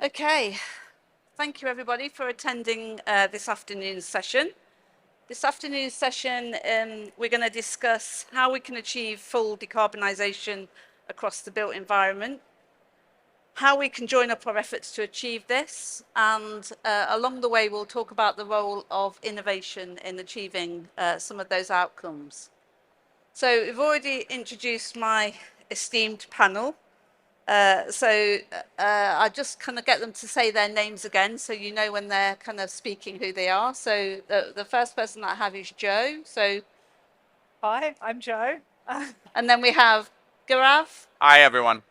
Okay, thank you everybody for attending this afternoon's session. This afternoon's session, we're going to discuss how we can achieve full decarbonisation across the built environment, how we can join up our efforts to achieve this, and along the way we'll talk about the role of innovation in achieving some of those outcomes. So we've already introduced my esteemed panel. I just kind of get them to say their names again so you know when they're kind of speaking who they are. So the first person that I have is Joe. So, hi, I'm Joe. And then we have Gaurav. Hi, everyone.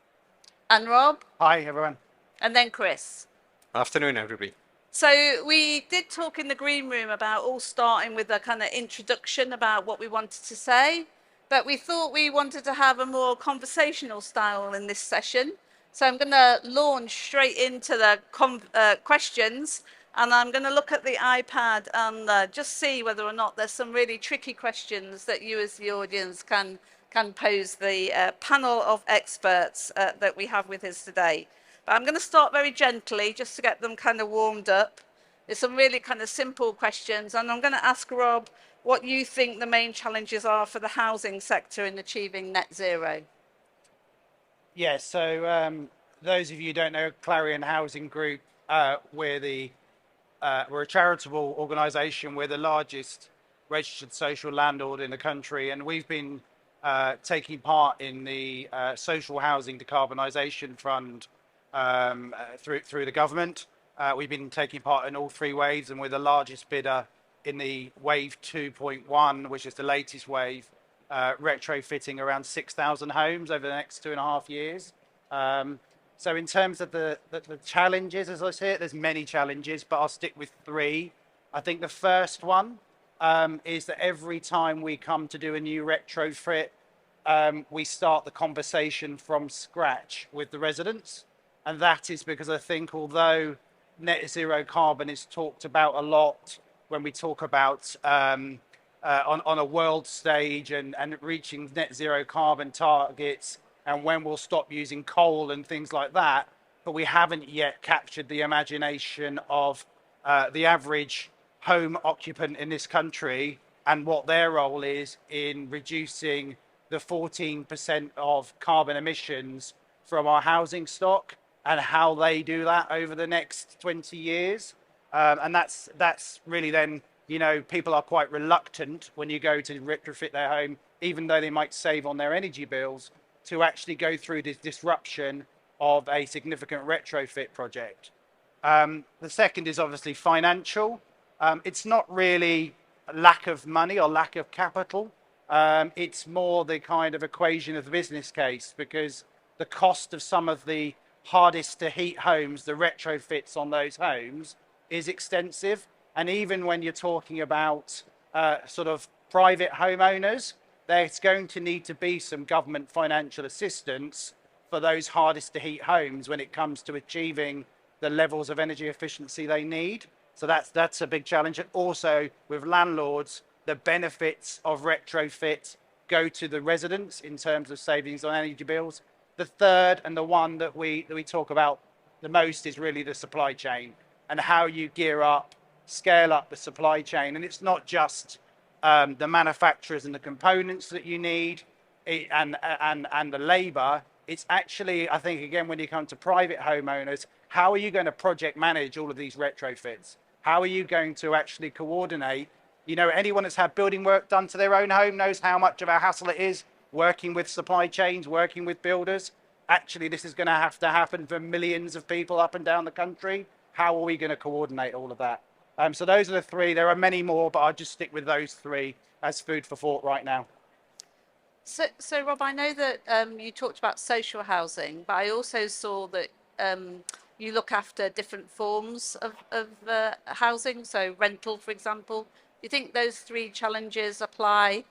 And Rob. Hi, everyone. And then Chris. Afternoon, everybody. So we did talk in the green room about all starting with a kind of introduction about what we wanted to say, but we thought we wanted to have a more conversational style in this session. So I'm going to launch straight into the questions, and I'm going to look at the iPad and just see whether or not there's some really tricky questions that you as the audience can pose the panel of experts that we have with us today. But I'm going to start very gently just to get them kind of warmed up. There's some really kind of simple questions, and I'm going to ask Rob what you think the main challenges are for the housing sector in achieving net zero. Yeah, so those of you who don't know, Clarion Housing Group, we're a charitable organisation. We're the largest registered social landlord in the country, and we've been taking part in the Social Housing Decarbonisation Fund through the government. We've been taking part in all three waves, and we're the largest bidder in the wave 2.1, which is the latest wave, retrofitting around 6,000 homes over the next 2.5 years. So in terms of the challenges, as I see it, there's many challenges, but I'll stick with three. I think the first one is that every time we come to do a new retrofit, we start the conversation from scratch with the residents. And that is because I think although net zero carbon is talked about a lot when we talk about on a world stage and reaching net zero carbon targets and when we'll stop using coal and things like that, but we haven't yet captured the imagination of the average home occupant in this country and what their role is in reducing the 14% of carbon emissions from our housing stock and how they do that over the next 20 years. And that's really then, you know, people are quite reluctant when you go to retrofit their home, even though they might save on their energy bills, to actually go through this disruption of a significant retrofit project. The second is obviously financial. It's not really a lack of money or lack of capital. It's more the kind of equation of the business case, because the cost of some of the hardest to heat homes, the retrofits on those homes, is extensive. And even when you're talking about sort of private homeowners, there's going to need to be some government financial assistance for those hardest to heat homes when it comes to achieving the levels of energy efficiency they need. So that's a big challenge. And also with landlords, the benefits of retrofit go to the residents in terms of savings on energy bills. The third, and the one that we talk about the most, is really the supply chain and how you gear up, scale up the supply chain. And it's not just the manufacturers and the components that you need and the labor. It's actually, I think, again, when you come to private homeowners, how are you going to project manage all of these retrofits? How are you going to actually coordinate? You know, anyone that's had building work done to their own home knows how much of a hassle it is working with supply chains, working with builders. Actually, this is going to have to happen for millions of people up and down the country. How are we going to coordinate all of that? So those are the three. There are many more, but I'll just stick with those three as food for thought right now. So Rob, I know that you talked about social housing, but I also saw that you look after different forms of housing, so rental, for example. Do you think those three challenges apply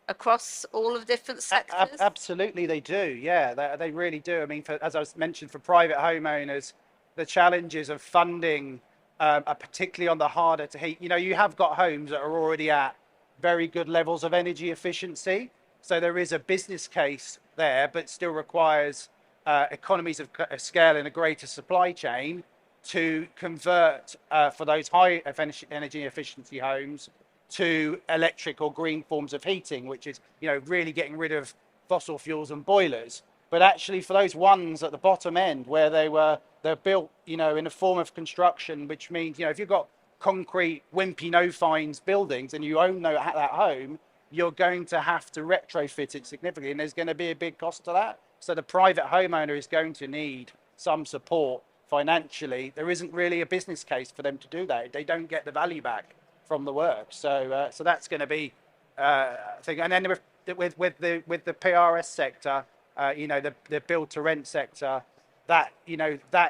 across all of different sectors? Absolutely, they do. Yeah, they really do. I mean, as I mentioned, for private homeowners, the challenges of funding are particularly on the harder to heat. You know, you have got homes that are already at very good levels of energy efficiency. So there is a business case there, but still requires economies of scale and a greater supply chain. to convert for those high energy efficiency homes to electric or green forms of heating, which is, really getting rid of fossil fuels and boilers. But actually for those ones at the bottom end where they're built, in a form of construction, which means, if you've got concrete, wimpy, no fines buildings and you own that home, you're going to have to retrofit it significantly, and there's going to be a big cost to that. So the private homeowner is going to need some support financially. There isn't really a business case for them to do that. They don't get the value back from the work. So that's going to be a thing. And then with the PRS sector, the build to rent sector, that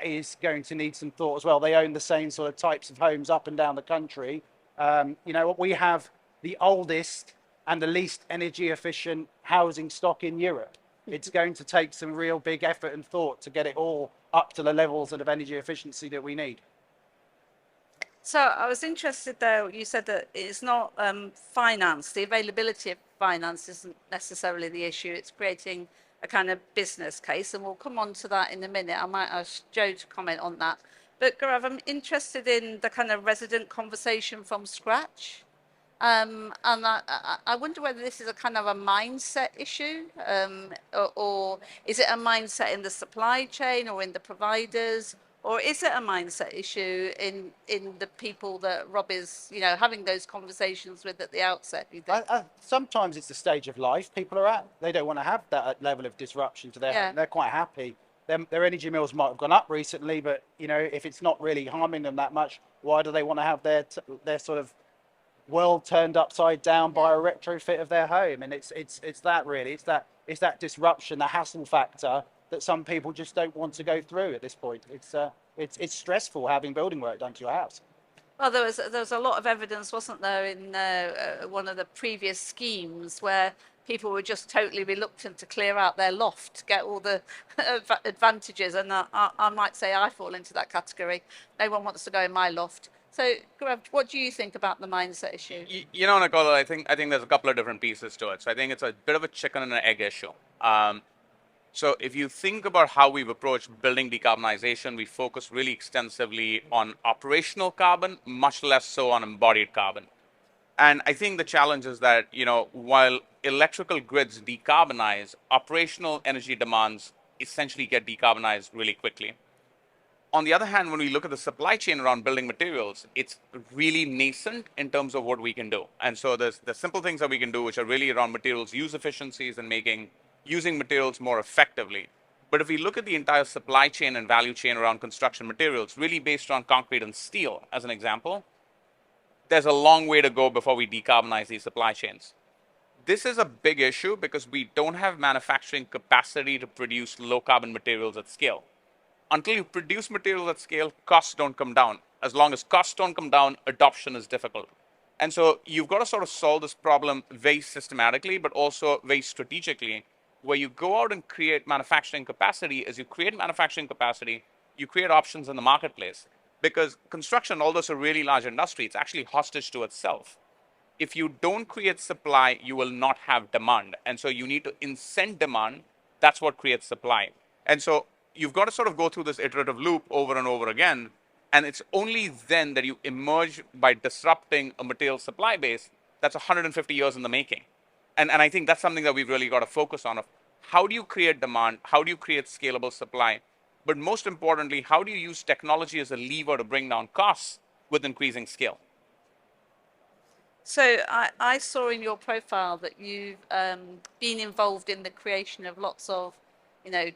is going to need some thought as well. They own the same sort of types of homes up and down the country. We have the oldest and the least energy efficient housing stock in Europe. It's going to take some real big effort and thought to get it all up to the levels of energy efficiency that we need. So I was interested though, you said that it's not finance, the availability of finance isn't necessarily the issue, it's creating a kind of business case, and we'll come on to that in a minute. I might ask Joe to comment on that. But Gaurav, I'm interested in the kind of resident conversation from scratch. And I wonder whether this is a kind of a mindset issue, or is it a mindset in the supply chain or in the providers, or is it a mindset issue in the people that Rob is, having those conversations with at the outset? You think? Sometimes it's the stage of life people are at. They don't want to have that level of disruption to their home. They're quite happy. Their energy bills might have gone up recently, but if it's not really harming them that much, why do they want to have their sort of world turned upside down by a retrofit of their home? And it's that really, it's that disruption, the hassle factor that some people just don't want to go through at this point. It's stressful having building work done to your house. Well, there was a lot of evidence, wasn't there, in one of the previous schemes where people were just totally reluctant to clear out their loft to get all the advantages, and I might say I fall into that category. No one wants to go in my loft. So, Gaurav, what do you think about the mindset issue? Nicola, I think there's a couple of different pieces to it. So I think it's a bit of a chicken and an egg issue. So if you think about how we've approached building decarbonization, we focus really extensively on operational carbon, much less so on embodied carbon. And I think the challenge is that, while electrical grids decarbonize, operational energy demands essentially get decarbonized really quickly. On the other hand, when we look at the supply chain around building materials, it's really nascent in terms of what we can do. And so there's the simple things that we can do, which are really around materials use efficiencies and using materials more effectively. But if we look at the entire supply chain and value chain around construction materials, really based on concrete and steel, as an example, there's a long way to go before we decarbonize these supply chains. This is a big issue because we don't have manufacturing capacity to produce low carbon materials at scale. Until you produce materials at scale, costs don't come down. As long as costs don't come down, adoption is difficult. And so you've got to sort of solve this problem very systematically, but also very strategically, where you go out and create manufacturing capacity. As you create manufacturing capacity, you create options in the marketplace. Because construction, although it's a really large industry, it's actually hostage to itself. If you don't create supply, you will not have demand. And so you need to incent demand. That's what creates supply. And so you've got to sort of go through this iterative loop over and over again. And it's only then that you emerge by disrupting a material supply base that's 150 years in the making. And I think that's something that we've really got to focus on. Of how do you create demand? How do you create scalable supply? But most importantly, how do you use technology as a lever to bring down costs with increasing scale? So I saw in your profile that you've been involved in the creation of lots of,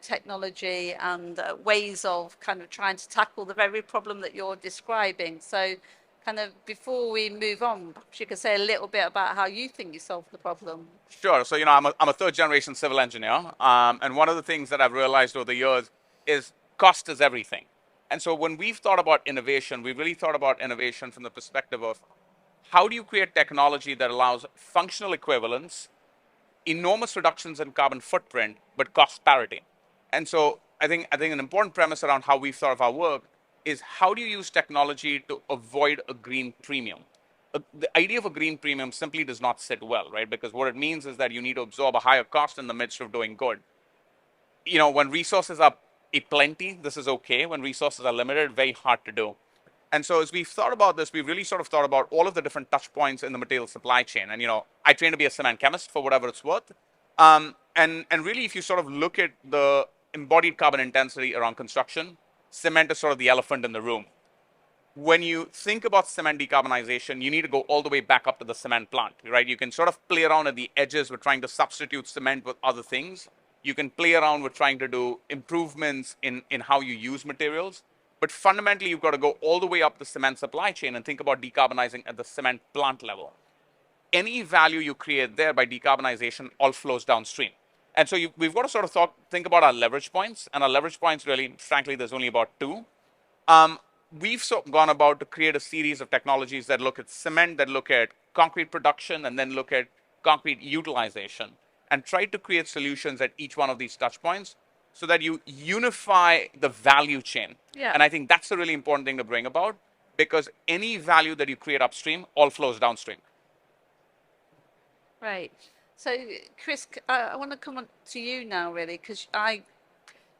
technology and ways of kind of trying to tackle the very problem that you're describing. So kind of before we move on, perhaps you could say a little bit about how you think you solved the problem. Sure. So, I'm a third generation civil engineer. And one of the things that I've realized over the years is cost is everything. And so when we've thought about innovation, we've really thought about innovation from the perspective of how do you create technology that allows functional equivalence, enormous reductions in carbon footprint, but cost parity. And so I think an important premise around how we've thought of our work is how do you use technology to avoid a green premium? The idea of a green premium simply does not sit well, right? Because what it means is that you need to absorb a higher cost in the midst of doing good. When resources are a plenty, this is okay. When resources are limited, very hard to do. And so as we've thought about this, we've really sort of thought about all of the different touch points in the material supply chain. And, I train to be a cement chemist for whatever it's worth. And really, if you sort of look at the embodied carbon intensity around construction, cement is sort of the elephant in the room. When you think about cement decarbonization, you need to go all the way back up to the cement plant, right? You can sort of play around at the edges with trying to substitute cement with other things. You can play around with trying to do improvements in how you use materials. But fundamentally, you've got to go all the way up the cement supply chain and think about decarbonizing at the cement plant level. Any value you create there by decarbonization all flows downstream. And so we've got to sort of think about our leverage points. And our leverage points really, frankly, there's only about two. We've gone about to create a series of technologies that look at cement, that look at concrete production, and then look at concrete utilization, and try to create solutions at each one of these touch points so that you unify the value chain. Yeah. And I think that's a really important thing to bring about, because any value that you create upstream all flows downstream. Right. So, Chris, I want to come on to you now, really, because I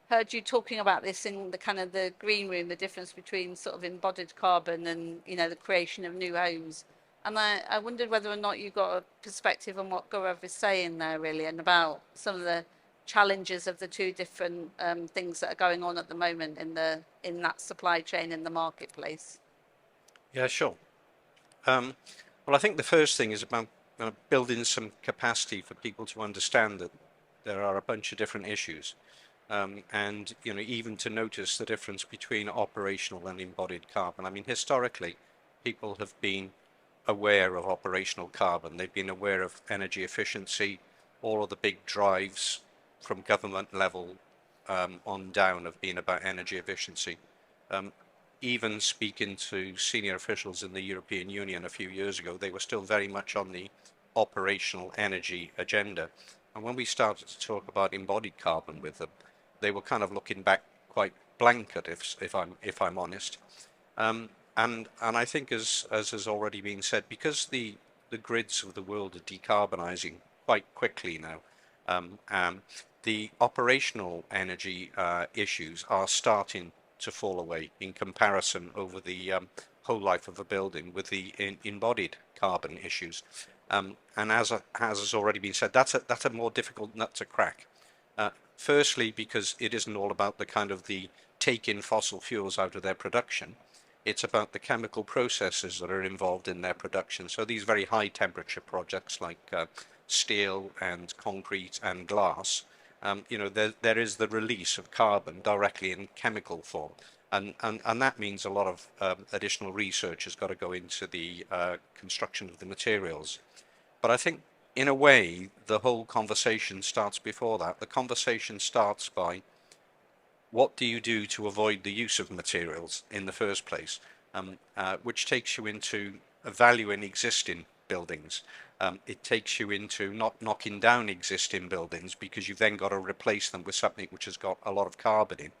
heard you talking about this in the kind of the green room, the difference between sort of embodied carbon and, the creation of new homes. And I wondered whether or not you got a perspective on what Gaurav is saying there, really, and about some of the challenges of the two different things that are going on at the moment in that supply chain in the marketplace. Yeah, sure. Well, I think the first thing is about building some capacity for people to understand that there are a bunch of different issues. And even to notice the difference between operational and embodied carbon. I mean, historically, people have been aware of operational carbon. They've been aware of energy efficiency. All of the big drives from government level on down have been about energy efficiency. Even speaking to senior officials in the European Union a few years ago, they were still very much on the operational energy agenda. And when we started to talk about embodied carbon with them, they were kind of looking back quite blank at it, if I'm honest. And I think, as has already been said, because the grids of the world are decarbonising quite quickly now, the operational energy issues are starting to fall away in comparison over the whole life of a building with the embodied carbon issues. And as has already been said, that's a more difficult nut to crack. Firstly, because it isn't all about the kind of the taking fossil fuels out of their production. It's about the chemical processes that are involved in their production. So these very high temperature projects like steel and concrete and glass, there is the release of carbon directly in chemical form. And that means a lot of additional research has got to go into the construction of the materials. But I think, in a way, the whole conversation starts before that. The conversation starts by, what do you do to avoid the use of materials in the first place? Which takes you into valuing existing buildings. It takes you into not knocking down existing buildings, because you've then got to replace them with something which has got a lot of carbon in.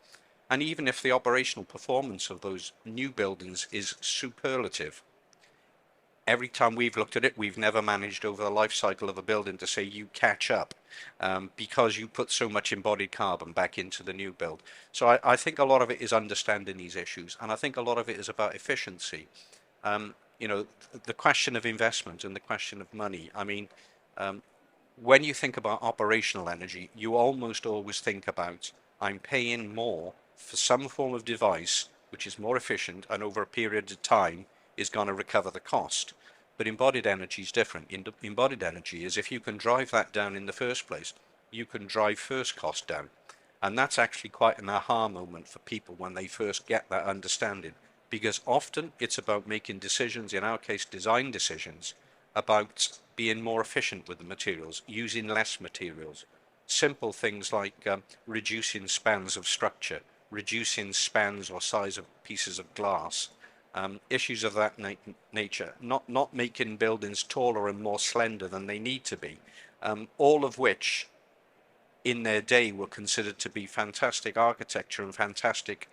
And even if the operational performance of those new buildings is superlative, every time we've looked at it, we've never managed over the life cycle of a building to say you catch up because you put so much embodied carbon back into the new build. So I think a lot of it is understanding these issues, and I think a lot of it is about efficiency. The question of investment and the question of money. I mean, when you think about operational energy, you almost always think about, I'm paying more for some form of device which is more efficient and over a period of time is going to recover the cost. But embodied energy is different. Embodied energy is, if you can drive that down in the first place, you can drive first cost down. And that's actually quite an aha moment for people when they first get that understanding. Because often it's about making decisions, in our case design decisions, about being more efficient with the materials, using less materials. Simple things like reducing spans of structure, reducing spans or size of pieces of glass. Issues of that nature, not making buildings taller and more slender than they need to be, all of which in their day were considered to be fantastic architecture and fantastic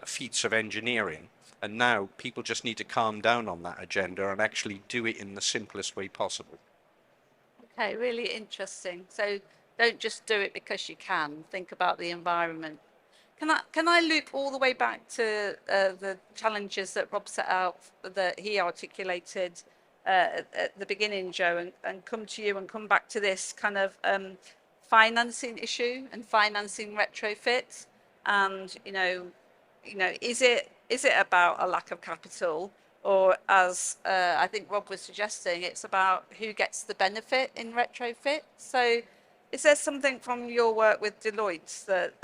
feats of engineering. And now people just need to calm down on that agenda and actually do it in the simplest way possible. Okay, really interesting. So don't just do it because you can. Think about the environment. Can I loop all the way back to the challenges that Rob set out, that he articulated at the beginning, Joe, and come to you and come back to this kind of financing issue and financing retrofit, and is it about a lack of capital, or as I think Rob was suggesting, it's about who gets the benefit in retrofit? So is there something from your work with Deloitte that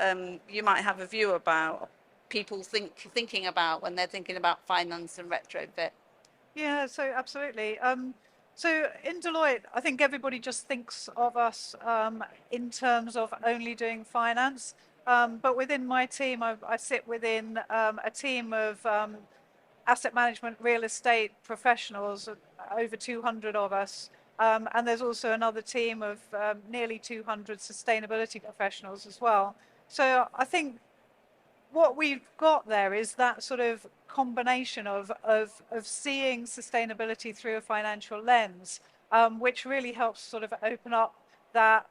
you might have a view about people thinking about when they're thinking about finance and retrofit? Yeah, so absolutely. So in Deloitte, I think everybody just thinks of us in terms of only doing finance. But within my team, I sit within a team of asset management, real estate professionals, over 200 of us. And there's also another team of nearly 200 sustainability professionals as well. So I think what we've got there is that sort of combination of seeing sustainability through a financial lens, which really helps sort of open up that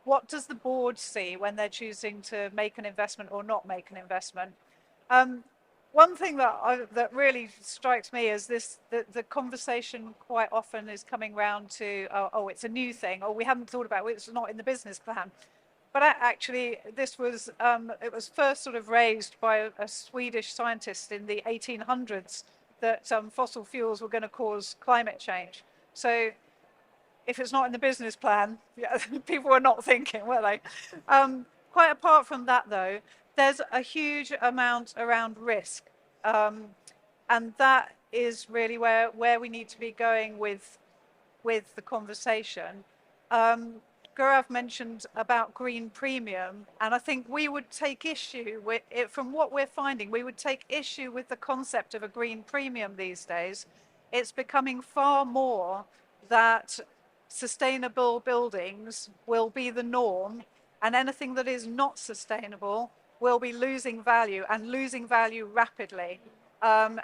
what does the board see when they're choosing to make an investment or not make an investment. One thing that really strikes me is the conversation quite often is coming round to, oh, it's a new thing, or we haven't thought about it, it's not in the business plan. But actually, it was first sort of raised by a Swedish scientist in the 1800s that fossil fuels were going to cause climate change. So if it's not in the business plan, yeah, people were not thinking, were they? Quite apart from that, though, there's a huge amount around risk. And that is really where we need to be going with the conversation. Gaurav mentioned about green premium, and I think we would take issue with it. From what we're finding, we would take issue with the concept of a green premium these days. It's becoming far more that sustainable buildings will be the norm, and anything that is not sustainable will be losing value, and losing value rapidly. And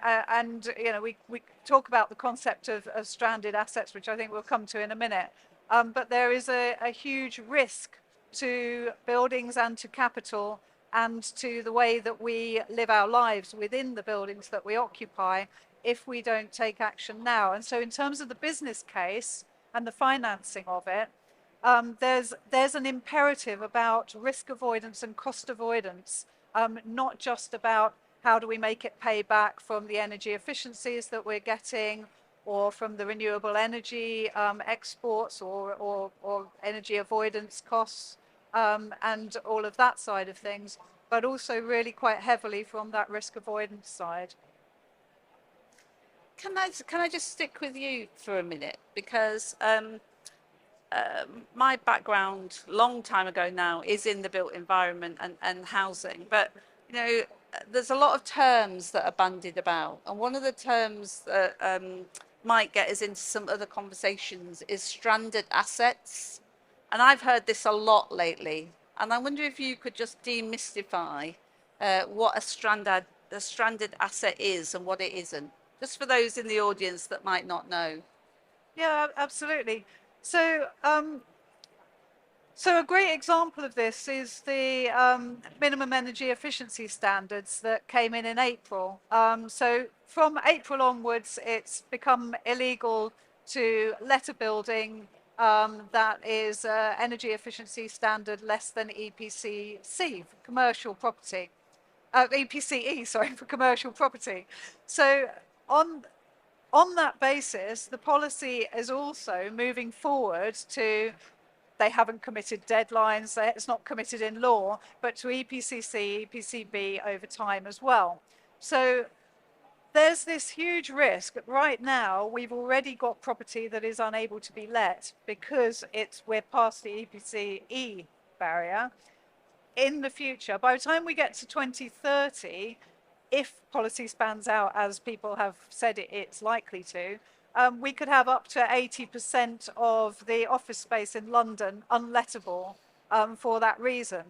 we talk about the concept of stranded assets, which I think we'll come to in a minute. But there is a huge risk to buildings and to capital and to the way that we live our lives within the buildings that we occupy if we don't take action now. And so in terms of the business case and the financing of it, there's an imperative about risk avoidance and cost avoidance, not just about how do we make it pay back from the energy efficiencies that we're getting, or from the renewable energy exports, or energy avoidance costs, and all of that side of things, but also really quite heavily from that risk avoidance side. Can I just stick with you for a minute, because my background, long time ago now, is in the built environment and housing, but there's a lot of terms that are bandied about, and one of the terms that might get us into some other conversations is stranded assets, and I've heard this a lot lately, and I wonder if you could just demystify what a stranded asset is and what it isn't, just for those in the audience that might not know. Yeah, absolutely. So a great example of this is the minimum energy efficiency standards that came in April. So from April onwards, it's become illegal to let a building that is energy efficiency standard less than EPC-C for commercial property. EPC-E, sorry, for commercial property. So on that basis, the policy is also moving forward to, they haven't committed deadlines, it's not committed in law, but to EPC-C, EPC-B over time as well. So there's this huge risk. Right now, we've already got property that is unable to be let because we're past the EPC-E barrier. In the future, by the time we get to 2030, if policy spans out as people have said it's likely to, we could have up to 80% of the office space in London unlettable for that reason.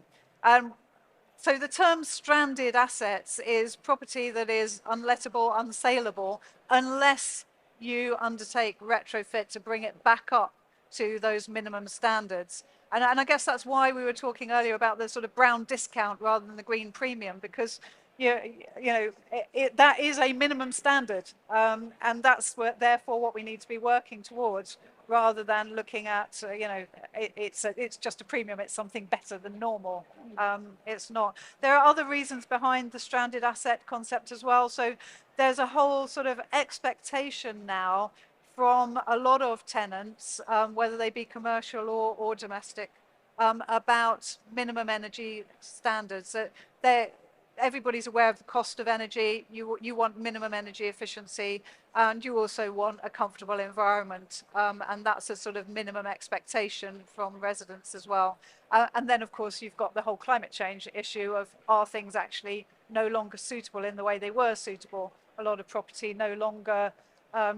So the term stranded assets is property that is unlettable, unsaleable, unless you undertake retrofit to bring it back up to those minimum standards. And I guess that's why we were talking earlier about the sort of brown discount rather than the green premium, because that is a minimum standard, and that's therefore what we need to be working towards, rather than looking at it's just a premium. It's something better than normal. It's not. There are other reasons behind the stranded asset concept as well. So there's a whole sort of expectation now from a lot of tenants, whether they be commercial or domestic, about minimum energy standards. Everybody's aware of the cost of energy. You want minimum energy efficiency, and you also want a comfortable environment, and that's a sort of minimum expectation from residents as well. And then, of course, you've got the whole climate change issue of, are things actually no longer suitable in the way they were suitable? A lot of property no longer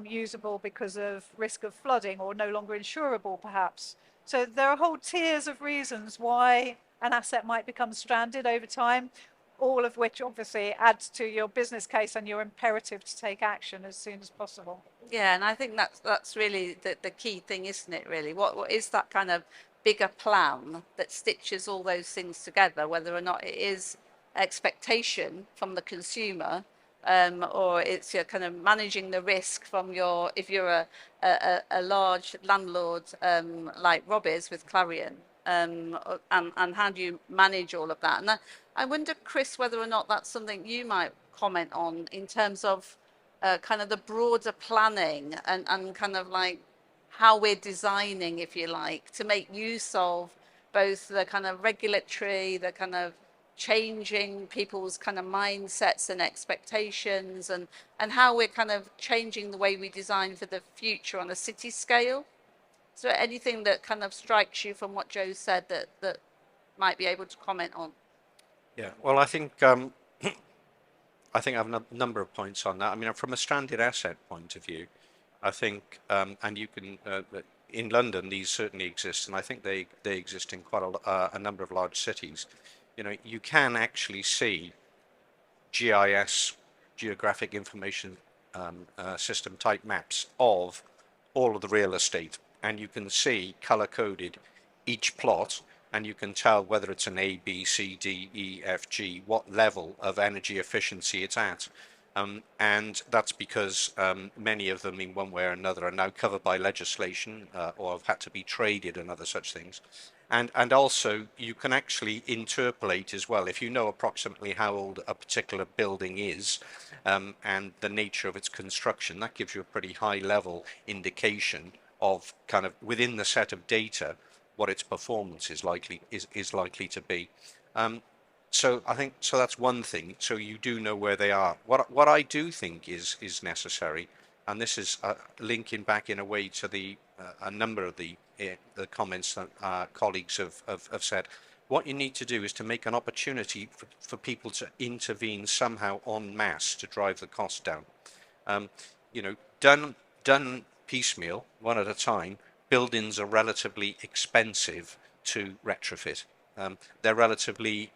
usable because of risk of flooding, or no longer insurable, perhaps. So there are whole tiers of reasons why an asset might become stranded over time, all of which obviously adds to your business case and your imperative to take action as soon as possible. Yeah, and I think that's really the key thing, isn't it, really? What is that kind of bigger plan that stitches all those things together, whether or not it is expectation from the consumer, or it's your kind of managing the risk from your, if you're a large landlord like Rob is with Clarion, and how do you manage all of that? And I wonder, Chris, whether or not that's something you might comment on in terms of kind of the broader planning and kind of like how we're designing, if you like, to make use of both the kind of regulatory, the kind of changing people's kind of mindsets and expectations, and how we're kind of changing the way we design for the future on a city scale. Is there anything that kind of strikes you from what Joe said that might be able to comment on? Yeah, well, I think I have a number of points on that. I mean, from a stranded asset point of view, I think, and you can, in London, these certainly exist, and I think they exist in quite a number of large cities. You know, you can actually see GIS, geographic information system type maps of all of the real estate, and you can see color coded each plot, and you can tell whether it's an A, B, C, D, E, F, G, what level of energy efficiency it's at. And that's because many of them, in one way or another, are now covered by legislation or have had to be traded and other such things. And also, you can actually interpolate as well. If you know approximately how old a particular building is and the nature of its construction, that gives you a pretty high level indication of kind of within the set of data what its performance is likely to be. So I think that's one thing. So you do know where they are. What I do think is necessary, and this is linking back in a way to a number of the comments that colleagues have said. What you need to do is to make an opportunity for people to intervene somehow en masse to drive the cost down. You know, done piecemeal, one at a time, buildings are relatively expensive to retrofit. They're relatively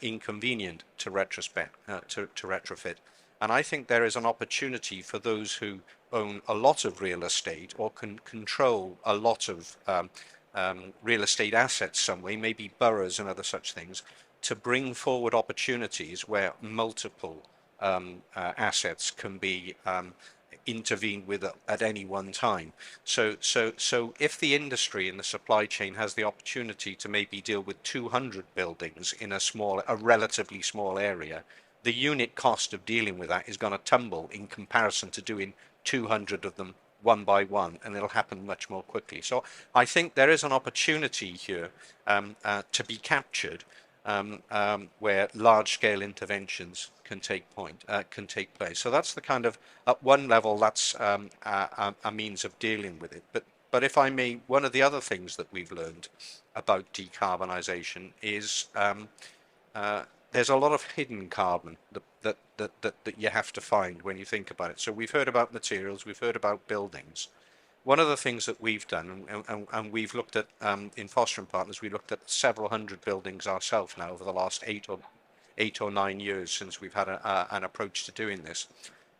inconvenient to retrofit. And I think there is an opportunity for those who own a lot of real estate or can control a lot of real estate assets some way, maybe boroughs and other such things, to bring forward opportunities where multiple assets can be intervened with at any one time. So if the industry and the supply chain has the opportunity to maybe deal with 200 buildings in a relatively small area, the unit cost of dealing with that is going to tumble in comparison to doing 200 of them one by one, and it'll happen much more quickly. So I think there is an opportunity here to be captured where large-scale interventions can take place. So that's the kind of, at one level, that's a means of dealing with it. But if I may, one of the other things that we've learned about decarbonisation is there's a lot of hidden carbon that you have to find when you think about it. So we've heard about materials, we've heard about buildings. One of the things that we've done, and we've looked at in Foster & Partners, we looked at several hundred buildings ourselves now over the last 8 or 9 years since we've had an approach to doing this.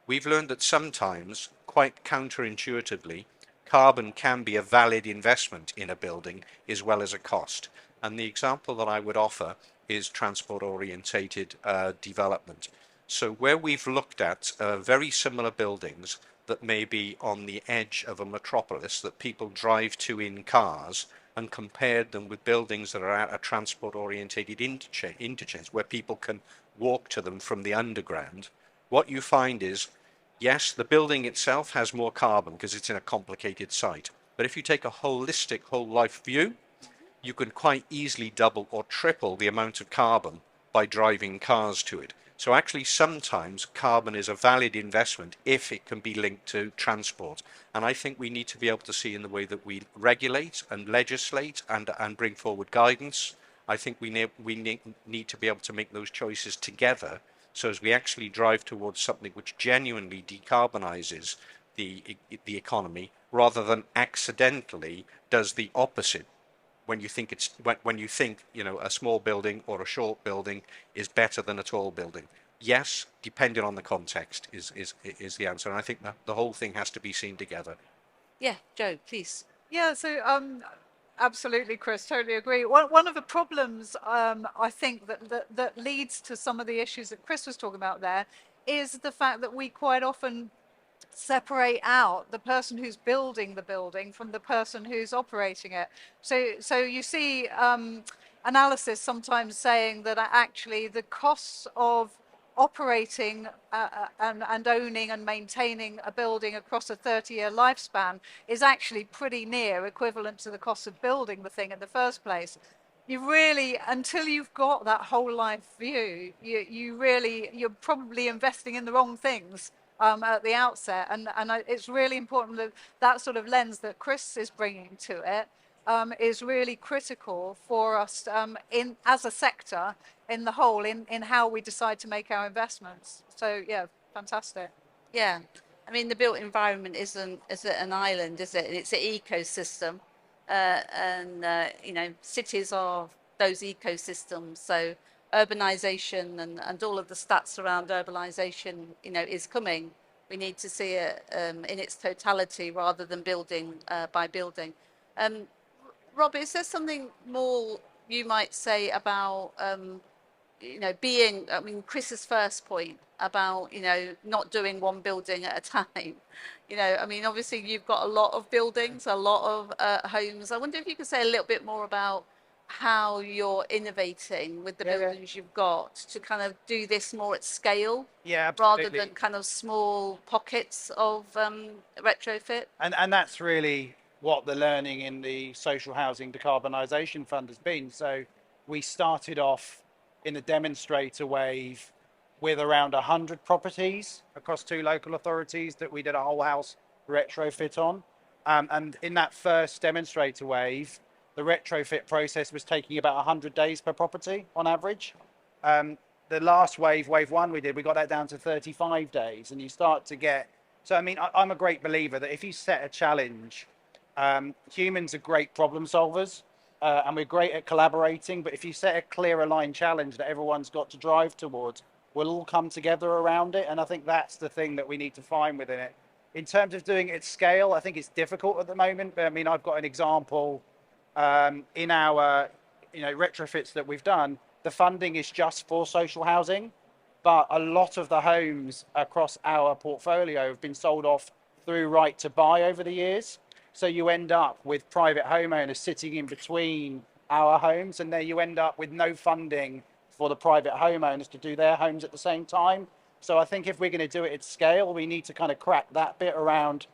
We've learned that sometimes, quite counterintuitively, carbon can be a valid investment in a building as well as a cost. And the example that I would offer is transport orientated development. So where we've looked at very similar buildings that may be on the edge of a metropolis that people drive to in cars, and compared them with buildings that are at a transport orientated interchange where people can walk to them from the underground, what you find is, yes, the building itself has more carbon because it's in a complicated site. But if you take a holistic whole life view, you can quite easily double or triple the amount of carbon by driving cars to it. So actually sometimes carbon is a valid investment if it can be linked to transport. And I think we need to be able to see in the way that we regulate and legislate and bring forward guidance. I think we need to be able to make those choices together so as we actually drive towards something which genuinely decarbonizes the economy rather than accidentally does the opposite when you think a small building or a short building is better than a tall building. Yes, depending on the context is the answer. And I think that the whole thing has to be seen together. Yeah, Joe, please. Yeah, so absolutely, Chris, totally agree. One of the problems I think that leads to some of the issues that Chris was talking about there is the fact that we quite often separate out the person who's building the building from the person who's operating it. So you see analysis sometimes saying that actually the costs of operating and owning and maintaining a building across a 30-year lifespan is actually pretty near equivalent to the cost of building the thing in the first place. You really, until you've got that whole life view, you're probably investing in the wrong things at the outset, and it's really important that that sort of lens that Chris is bringing to it is really critical for us in as a sector in the whole in how we decide to make our investments. So yeah, fantastic. Yeah, I mean the built environment is it an island, is it? It's an ecosystem, and cities are those ecosystems. So urbanization and all of the stats around urbanization, is coming. We need to see it in its totality rather than building by building. Rob, is there something more you might say about Chris's first point about, not doing one building at a time. Obviously you've got a lot of buildings, a lot of homes. I wonder if you could say a little bit more about how you're innovating with the buildings you've got to kind of do this more at scale, rather than kind of small pockets of retrofit. And that's really what the learning in the Social Housing Decarbonisation Fund has been. So we started off in the demonstrator wave with around 100 properties across 2 local authorities that we did a whole house retrofit on. And in that first demonstrator wave, the retrofit process was taking about 100 days per property on average. The last wave, wave 1 we got that down to 35 days. And you start to get, so I'm a great believer that if you set a challenge, humans are great problem solvers. And we're great at collaborating, but if you set a clear aligned challenge that everyone's got to drive towards, we'll all come together around it. And I think that's the thing that we need to find within it. In terms of doing it at scale, I think it's difficult at the moment. But I've got an example in our retrofits that we've done. The funding is just for social housing, but a lot of the homes across our portfolio have been sold off through right to buy over the years. So you end up with private homeowners sitting in between our homes, and then you end up with no funding for the private homeowners to do their homes at the same time. So I think if we're going to do it at scale, we need to kind of crack that bit around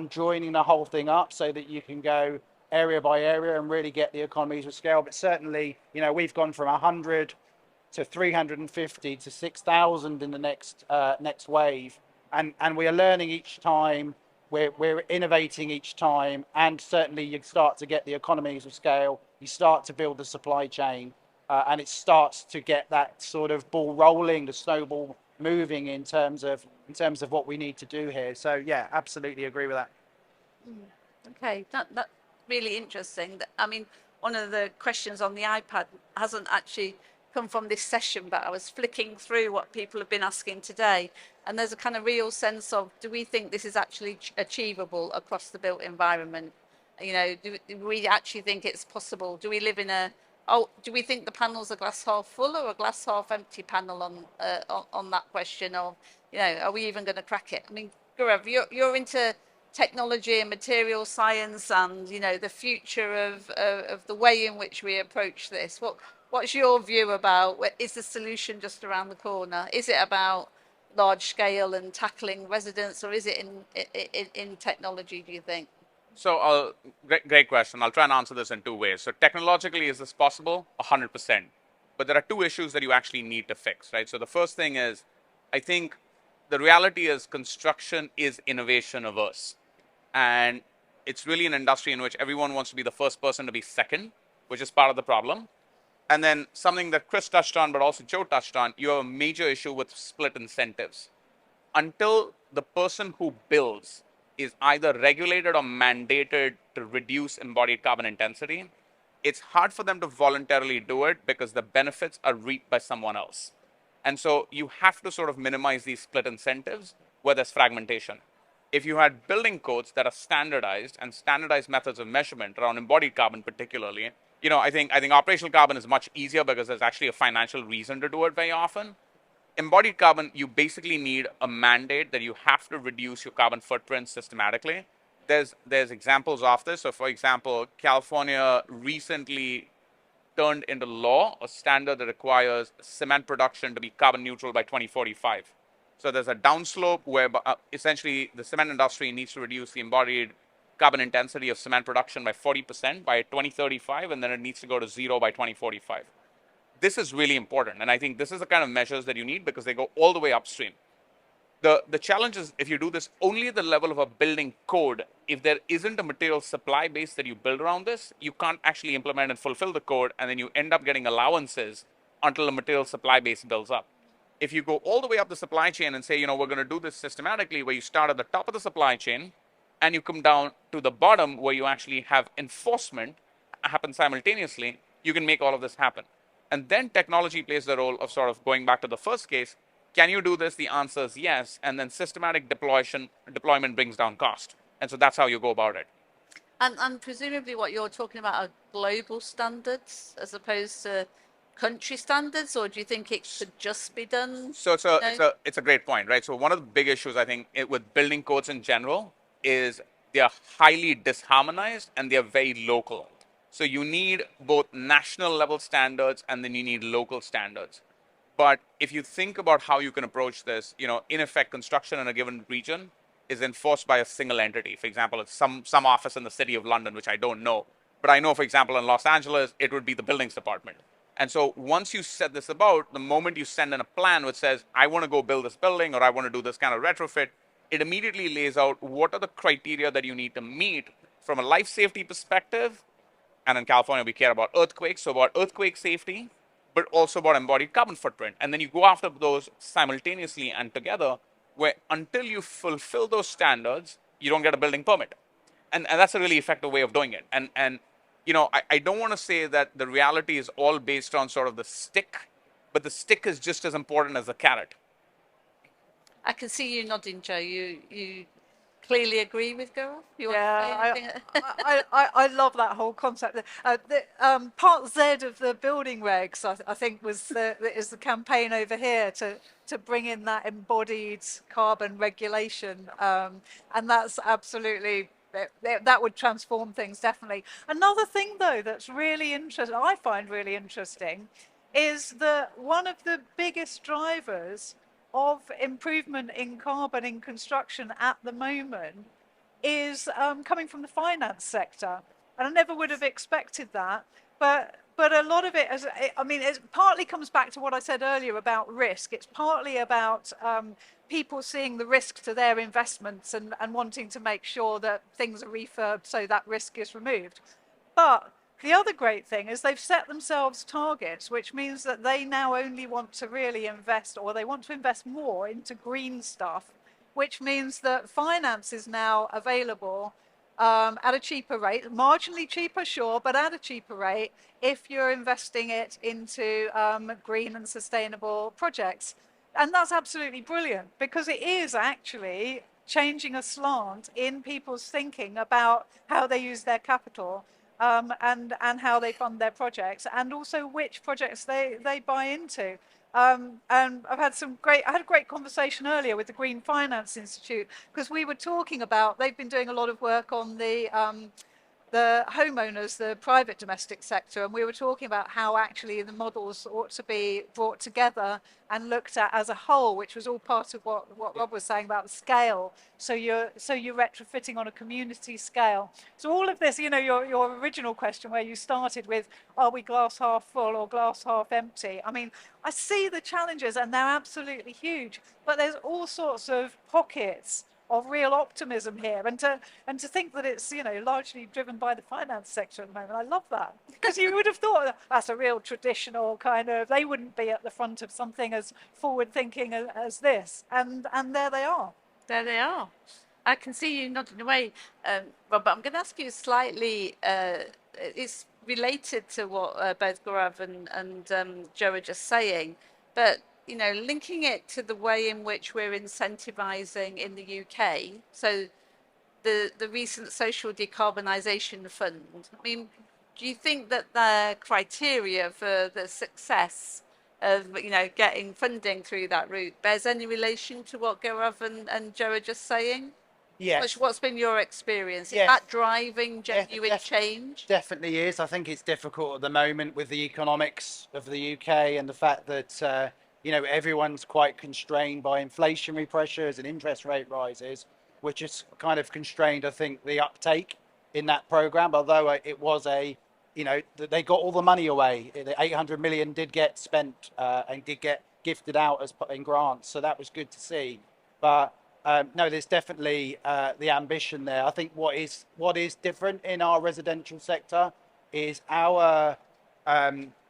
joining the whole thing up so that you can go area by area and really get the economies of scale. But certainly, we've gone from 100 to 350 to 6,000 in the next wave, and we are learning each time. We're innovating each time, and certainly you start to get the economies of scale. You start to build the supply chain, and it starts to get that sort of ball rolling, the snowball moving in terms of what we need to do here. So yeah, absolutely agree with that. Okay, that's really interesting. One of the questions on the iPad hasn't actually come from this session, but I was flicking through what people have been asking today, and there's a kind of real sense of, do we think this is actually achievable across the built environment? You know, do we actually think it's possible? Do we live in a, do we think the panel's a glass half full or a glass half empty panel on that question of, you know, are we even going to crack it? I mean, Gaurav, you're into technology and material science and, you know, the future of the way in which we approach this. What's your view about, is the solution just around the corner? Is it about large scale and tackling residents, or is it in technology, do you think? So, great question. I'll try and answer this in two ways. So technologically, is this possible? 100%. But there are two issues that you actually need to fix, right? So the first thing is, I think the reality is construction is innovation averse. And it's really an industry in which everyone wants to be the first person to be second, which is part of the problem. And then something that Chris touched on, but also Joe touched on, you have a major issue with split incentives. Until the person who builds is either regulated or mandated to reduce embodied carbon intensity, it's hard for them to voluntarily do it because the benefits are reaped by someone else. And so you have to sort of minimize these split incentives where there's fragmentation. If you had building codes that are standardized and standardized methods of measurement around embodied carbon particularly, you know, I think operational carbon is much easier because there's actually a financial reason to do it very often. Embodied carbon, you basically need a mandate that you have to reduce your carbon footprint systematically. There's examples of this. So for example, California recently turned into law a standard that requires cement production to be carbon neutral by 2045. So there's a downslope where essentially the cement industry needs to reduce the embodied carbon intensity of cement production by 40% by 2035, and then it needs to go to zero by 2045. This is really important, and I think this is the kind of measures that you need because they go all the way upstream. The challenge is if you do this only at the level of a building code, if there isn't a material supply base that you build around this, you can't actually implement and fulfill the code, and then you end up getting allowances until the material supply base builds up. If you go all the way up the supply chain and say, you know, we're going to do this systematically, where you start at the top of the supply chain and you come down to the bottom where you actually have enforcement happen simultaneously, you can make all of this happen. And then technology plays the role of sort of going back to the first case. Can you do this? The answer is yes. And then systematic deployment brings down cost. And so that's how you go about it. And presumably what you're talking about are global standards as opposed to country standards, or do you think it should just be done? So it's a great point, right? So one of the big issues I think with building codes in general is they are highly disharmonized and they are very local. So you need both national level standards and then you need local standards. But if you think about how you can approach this, you know, in effect, construction in a given region is enforced by a single entity. For example, it's some office in the city of London, which I don't know. But I know, for example, in Los Angeles, it would be the buildings department. And so once you set this about, the moment you send in a plan which says, I want to go build this building or I want to do this kind of retrofit, it immediately lays out what are the criteria that you need to meet from a life safety perspective. And in California, we care about earthquakes, so about earthquake safety, but also about embodied carbon footprint. And then you go after those simultaneously and together, where until you fulfill those standards, you don't get a building permit. And that's a really effective way of doing it. And you know, I don't want to say that the reality is all based on sort of the stick, but the stick is just as important as the carrot. I can see you nodding, Joe. You clearly agree with Gaurav? I love that whole concept. Part Z of the building regs, I think, is the campaign over here to bring in that embodied carbon regulation, and that's absolutely. That would transform things, definitely. Another thing, though, that's really interesting, I find really interesting, is that one of the biggest drivers of improvement in carbon in construction at the moment is coming from the finance sector. And I never would have expected that. But a lot of it, it partly comes back to what I said earlier about risk. It's partly about people seeing the risk to their investments and wanting to make sure that things are refurbed so that risk is removed. But the other great thing is they've set themselves targets, which means that they now only want to really invest, or they want to invest more into green stuff, which means that finance is now available at a cheaper rate, marginally cheaper, sure, but at a cheaper rate if you're investing it into green and sustainable projects. And that's absolutely brilliant because it is actually changing a slant in people's thinking about how they use their capital and how they fund their projects, and also which projects they buy into. And I had a great conversation earlier with the Green Finance Institute because we were talking about, they've been doing a lot of work on the homeowners, the private domestic sector, and we were talking about how actually the models ought to be brought together and looked at as a whole, which was all part of what Rob was saying about the scale. So you're retrofitting on a community scale. So all of this, your original question where you started with, are we glass half full or glass half empty? I mean, I see the challenges and they're absolutely huge, but there's all sorts of pockets of real optimism here, and to think that it's largely driven by the finance sector at the moment. I love that, because you would have thought that's a real traditional kind of, they wouldn't be at the front of something as forward thinking as this, and there they are. There they are. I can see you nodding away, Rob, but I'm going to ask you slightly, it's related to what both Gaurav and Joe are just saying, but linking it to the way in which we're incentivizing in the UK. So the recent social decarbonisation fund. I mean, do you think that the criteria for the success of getting funding through that route bears any relation to what Gaurav and Joe are just saying? Yes. What's been your experience? Is Yes. that driving genuine change? Definitely is. I think it's difficult at the moment with the economics of the UK and the fact that everyone's quite constrained by inflationary pressures and interest rate rises, which has kind of constrained, I think, the uptake in that program. Although it was they got all the money away. The 800 million did get spent and did get gifted out as in grants, so that was good to see. But no, there's definitely the ambition there. I think what is different in our residential sector is our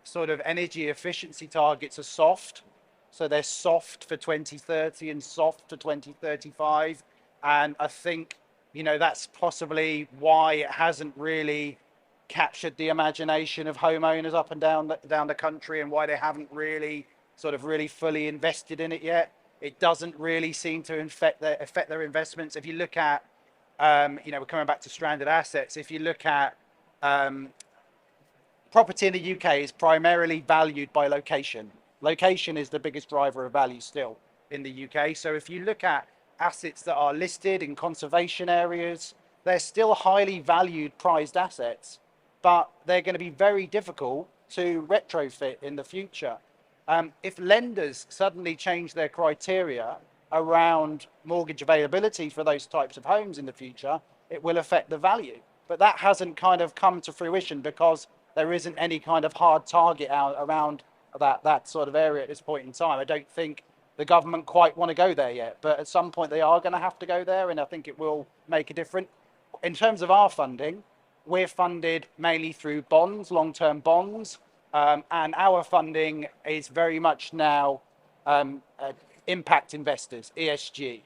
sort of energy efficiency targets are soft. So they're soft for 2030 and soft for 2035. And I think, that's possibly why it hasn't really captured the imagination of homeowners up and down the country, and why they haven't really fully invested in it yet. It doesn't really seem to affect their investments. If you look at, we're coming back to stranded assets. If you look at property in the UK is primarily valued by location. Location is the biggest driver of value still in the UK. So if you look at assets that are listed in conservation areas, they're still highly valued, prized assets, but they're going to be very difficult to retrofit in the future. If lenders suddenly change their criteria around mortgage availability for those types of homes in the future, it will affect the value. But that hasn't kind of come to fruition because there isn't any kind of hard target out around that sort of area at this point in time. I don't think the government quite want to go there yet, but at some point they are going to have to go there, and I think it will make a difference. In terms of our funding, we're funded mainly through bonds, long-term bonds, and our funding is very much now impact investors, ESG.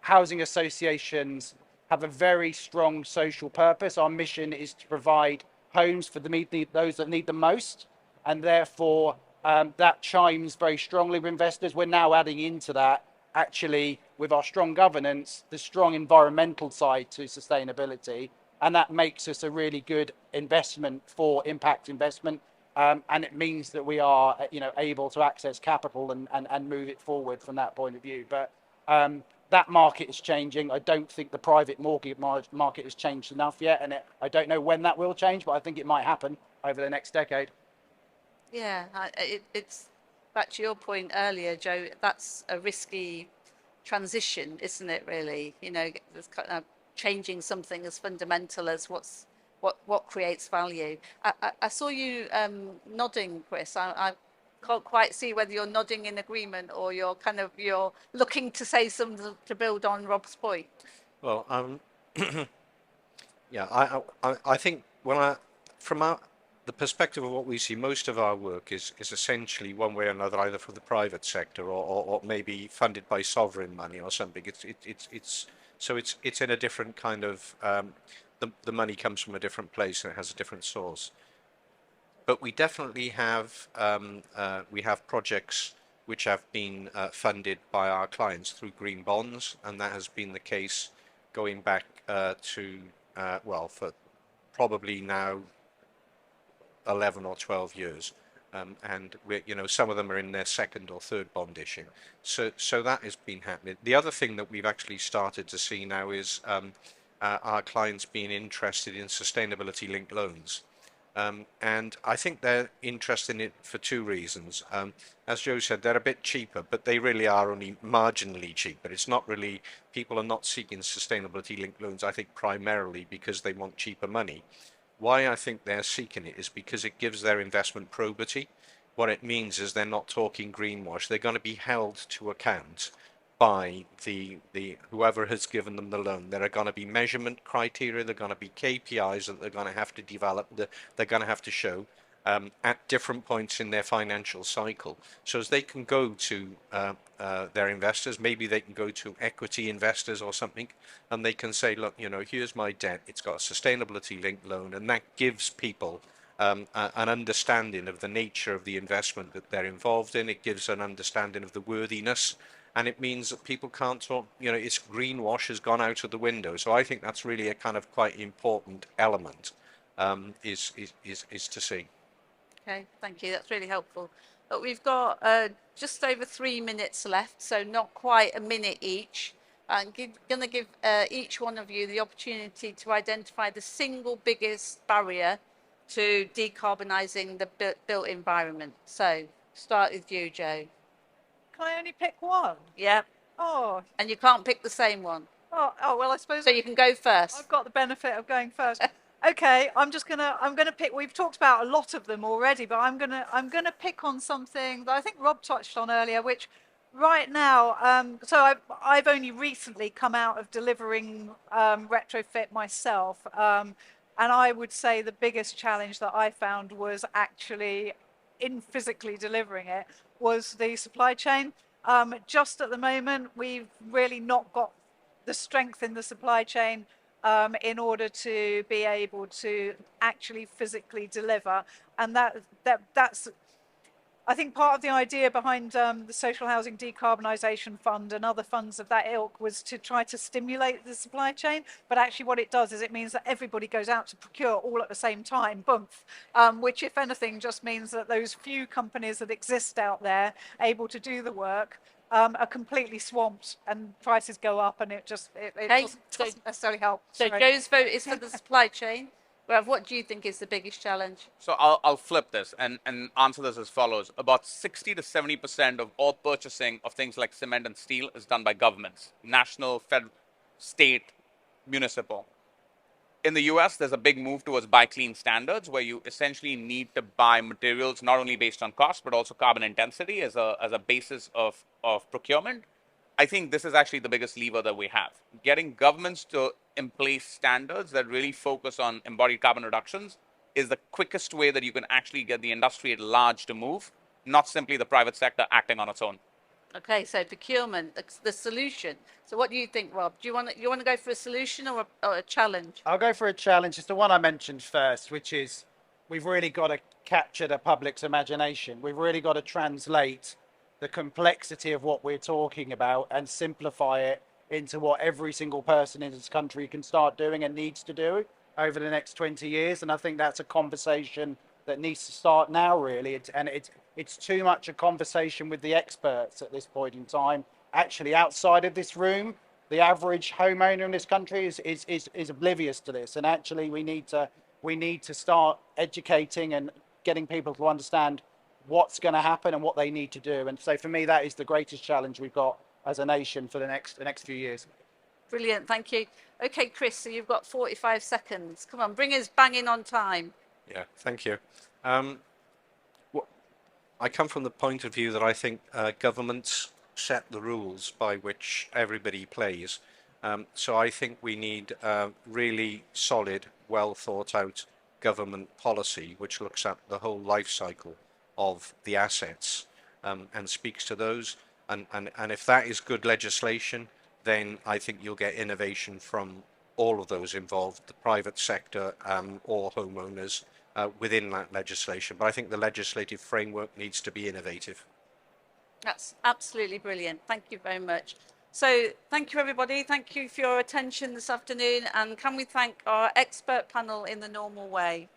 Housing associations have a very strong social purpose. Our mission is to provide homes for those that need them most, and therefore that chimes very strongly with investors. We're now adding into that, actually, with our strong governance, the strong environmental side to sustainability, and that makes us a really good investment for impact investment, and it means that we are able to access capital and move it forward from that point of view. But that market is changing. I don't think the private mortgage market has changed enough yet, and I don't know when that will change, but I think it might happen over the next decade. Yeah, it's back to your point earlier, Joe. That's a risky transition, isn't it? Really, there's kind of changing something as fundamental as what creates value. I saw you nodding, Chris. I can't quite see whether you're nodding in agreement or you're looking to say something to build on Rob's point. Well, yeah, I think from the perspective of what we see, most of our work is essentially one way or another, either for the private sector or maybe funded by sovereign money or something. It's So it's in a different kind of, the money comes from a different place and it has a different source. But we definitely have, we have projects which have been funded by our clients through green bonds, and that has been the case going back to, well, for probably now 11 or 12 years. And some of them are in their second or third bond issue. So that has been happening. The other thing that we've actually started to see now is our clients being interested in sustainability linked loans. And I think they're interested in it for two reasons. As Joe said, they're a bit cheaper, but they really are only marginally cheaper. It's not really, people are not seeking sustainability linked loans, I think primarily because they want cheaper money. Why I think they're seeking it is because it gives their investment probity. What it means is they're not talking greenwash. They're going to be held to account by the whoever has given them the loan. There are going to be measurement criteria. There are going to be KPIs that they're going to have to develop. They're going to have to show at different points in their financial cycle. So as they can go to their investors, maybe they can go to equity investors or something, and they can say, look, here's my debt. It's got a sustainability linked loan, and that gives people an understanding of the nature of the investment that they're involved in. It gives an understanding of the worthiness. And it means that people can't talk, it's greenwash has gone out of the window. So I think that's really a kind of quite important element is to see. Okay, thank you. That's really helpful. But we've got just over 3 minutes left, so not quite a minute each. I'm going to give each one of you the opportunity to identify the single biggest barrier to decarbonising the built environment. So start with you, Joe. Can I only pick one? Yeah. Oh. And you can't pick the same one. Oh, well, I suppose. So you can go first. I've got the benefit of going first. Okay, I'm gonna pick. We've talked about a lot of them already, but I'm gonna pick on something that I think Rob touched on earlier, which right now. So I've only recently come out of delivering retrofit myself, and I would say the biggest challenge that I found was actually in physically delivering it was the supply chain. Just at the moment, we've really not got the strength in the supply chain in order to be able to actually physically deliver. And that's, I think, part of the idea behind the Social Housing Decarbonisation Fund and other funds of that ilk was to try to stimulate the supply chain. But actually what it does is it means that everybody goes out to procure all at the same time, boom, which if anything just means that those few companies that exist out there able to do the work are completely swamped and prices go up, and it Okay, doesn't necessarily help. So Sorry. Joe's vote is for the supply chain. Rav, what do you think is the biggest challenge? So I'll flip this and answer this as follows. About 60 to 70% of all purchasing of things like cement and steel is done by governments, national, federal, state, municipal. In the US, there's a big move towards buy clean standards where you essentially need to buy materials not only based on cost, but also carbon intensity as a basis of procurement. I think this is actually the biggest lever that we have. Getting governments to in place standards that really focus on embodied carbon reductions is the quickest way that you can actually get the industry at large to move, not simply the private sector acting on its own. Okay, so procurement, the solution. So what do you think, Rob? Do you want to go for a solution or a challenge? I'll go for a challenge. It's the one I mentioned first, which is we've really got to capture the public's imagination. We've really got to translate the complexity of what we're talking about and simplify it into what every single person in this country can start doing and needs to do over the next 20 years. And I think that's a conversation that needs to start now, really. It's too much a conversation with the experts at this point in time. Actually, outside of this room, the average homeowner in this country is oblivious to this. And actually, we need to start educating and getting people to understand what's going to happen and what they need to do. And so for me, that is the greatest challenge we've got as a nation for the next few years. Brilliant, thank you. Okay, Chris, so you've got 45 seconds. Come on, bring us banging on time. Yeah, thank you. I come from the point of view that I think governments set the rules by which everybody plays. So I think we need really solid, well thought out government policy which looks at the whole life cycle of the assets and speaks to those. And if that is good legislation, then I think you'll get innovation from all of those involved, the private sector or homeowners within that legislation. But I think the legislative framework needs to be innovative. That's absolutely brilliant. Thank you very much. So thank you, everybody. Thank you for your attention this afternoon. And can we thank our expert panel in the normal way?